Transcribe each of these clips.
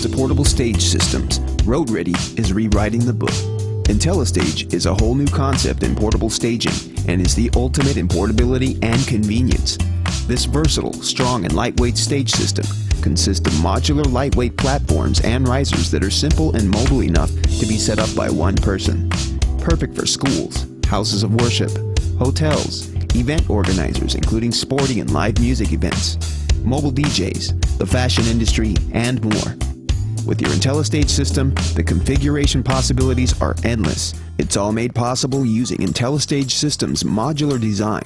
to portable stage systems, RoadReady is rewriting the book. IntelliStage is a whole new concept in portable staging and is the ultimate in portability and convenience. This versatile, strong, and lightweight stage system consists of modular lightweight platforms and risers that are simple and mobile enough to be set up by one person. Perfect for schools, houses of worship, hotels, event organizers including sporting and live music events, mobile DJs, the fashion industry, and more. With your IntelliStage system, the configuration possibilities are endless. It's all made possible using IntelliStage System's modular design.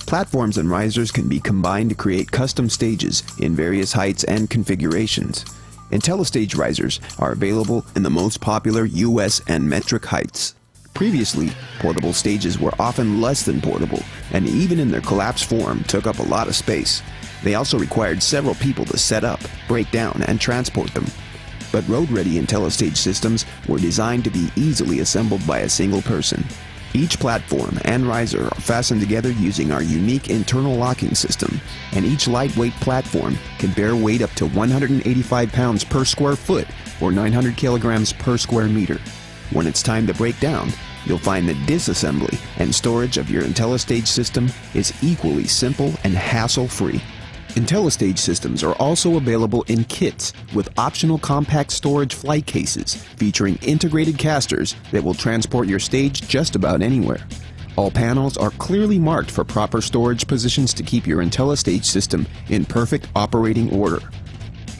Platforms and risers can be combined to create custom stages in various heights and configurations. IntelliStage risers are available in the most popular US and metric heights. Previously, portable stages were often less than portable, and even in their collapsed form took up a lot of space. They also required several people to set up, break down, and transport them. But RoadReady IntelliStage systems were designed to be easily assembled by a single person. Each platform and riser are fastened together using our unique internal locking system, and each lightweight platform can bear weight up to 185 pounds per square foot or 900 kilograms per square meter. When it's time to break down, you'll find the disassembly and storage of your IntelliStage system is equally simple and hassle-free. IntelliStage systems are also available in kits with optional compact storage flight cases featuring integrated casters that will transport your stage just about anywhere. All panels are clearly marked for proper storage positions to keep your IntelliStage system in perfect operating order.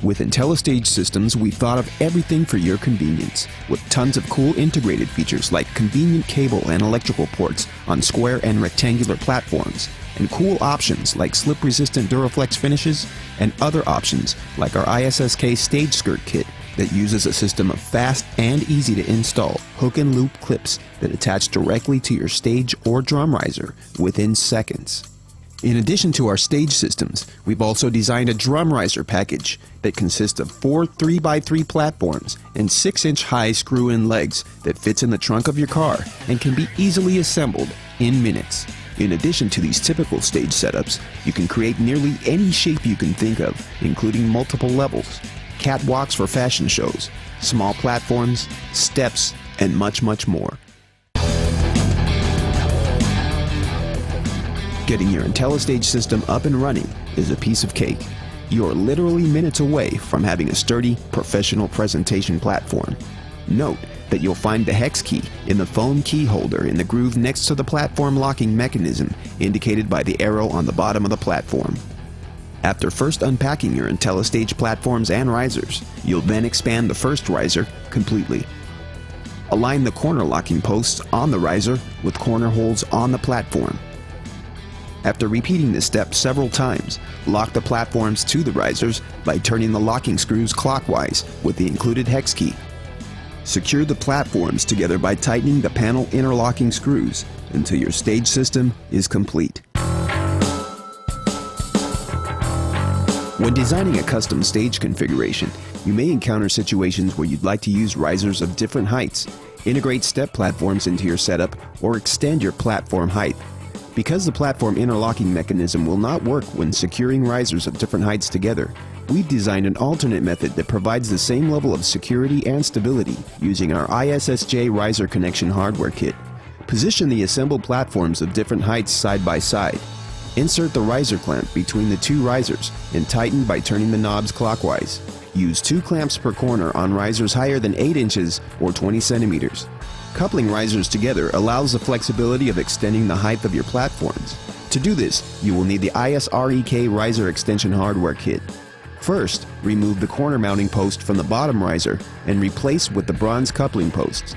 With IntelliStage systems, we've thought of everything for your convenience, with tons of cool integrated features like convenient cable and electrical ports on square and rectangular platforms, and cool options like slip-resistant Duraflex finishes, and other options like our ISSK Stage Skirt Kit that uses a system of fast and easy to install hook and loop clips that attach directly to your stage or drum riser within seconds. In addition to our stage systems, we've also designed a drum riser package that consists of 4 3x3 platforms and 6-inch high screw-in legs that fits in the trunk of your car and can be easily assembled in minutes. In addition to these typical stage setups, you can create nearly any shape you can think of, including multiple levels, catwalks for fashion shows, small platforms, steps, and much, much more. Getting your IntelliStage system up and running is a piece of cake. You're literally minutes away from having a sturdy, professional presentation platform. Note that you'll find the hex key in the foam key holder in the groove next to the platform locking mechanism indicated by the arrow on the bottom of the platform. After first unpacking your IntelliStage platforms and risers, you'll then expand the first riser completely. Align the corner locking posts on the riser with corner holes on the platform. After repeating this step several times, lock the platforms to the risers by turning the locking screws clockwise with the included hex key. Secure the platforms together by tightening the panel interlocking screws until your stage system is complete. When designing a custom stage configuration, you may encounter situations where you'd like to use risers of different heights, integrate step platforms into your setup, or extend your platform height. Because the platform interlocking mechanism will not work when securing risers of different heights together, we've designed an alternate method that provides the same level of security and stability using our ISSJ riser connection hardware kit. Position the assembled platforms of different heights side by side. Insert the riser clamp between the two risers and tighten by turning the knobs clockwise. Use 2 clamps per corner on risers higher than 8 inches or 20 centimeters. Coupling risers together allows the flexibility of extending the height of your platforms. To do this, you will need the ISREK riser extension hardware kit. First, remove the corner mounting post from the bottom riser and replace with the bronze coupling posts.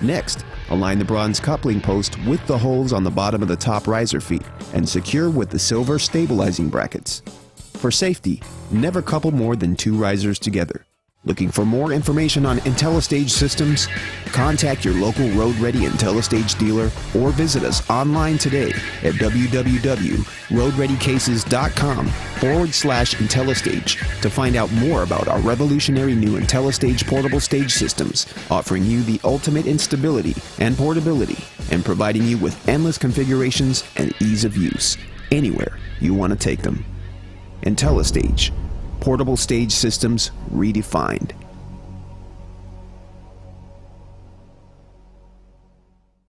Next, align the bronze coupling post with the holes on the bottom of the top riser feet and secure with the silver stabilizing brackets. For safety, never couple more than 2 risers together. Looking for more information on IntelliStage systems? Contact your local RoadReady IntelliStage dealer or visit us online today at www.roadreadycases.com/IntelliStage to find out more about our revolutionary new IntelliStage portable stage systems, offering you the ultimate in stability and portability and providing you with endless configurations and ease of use anywhere you want to take them. IntelliStage, Portable stage systems redefined.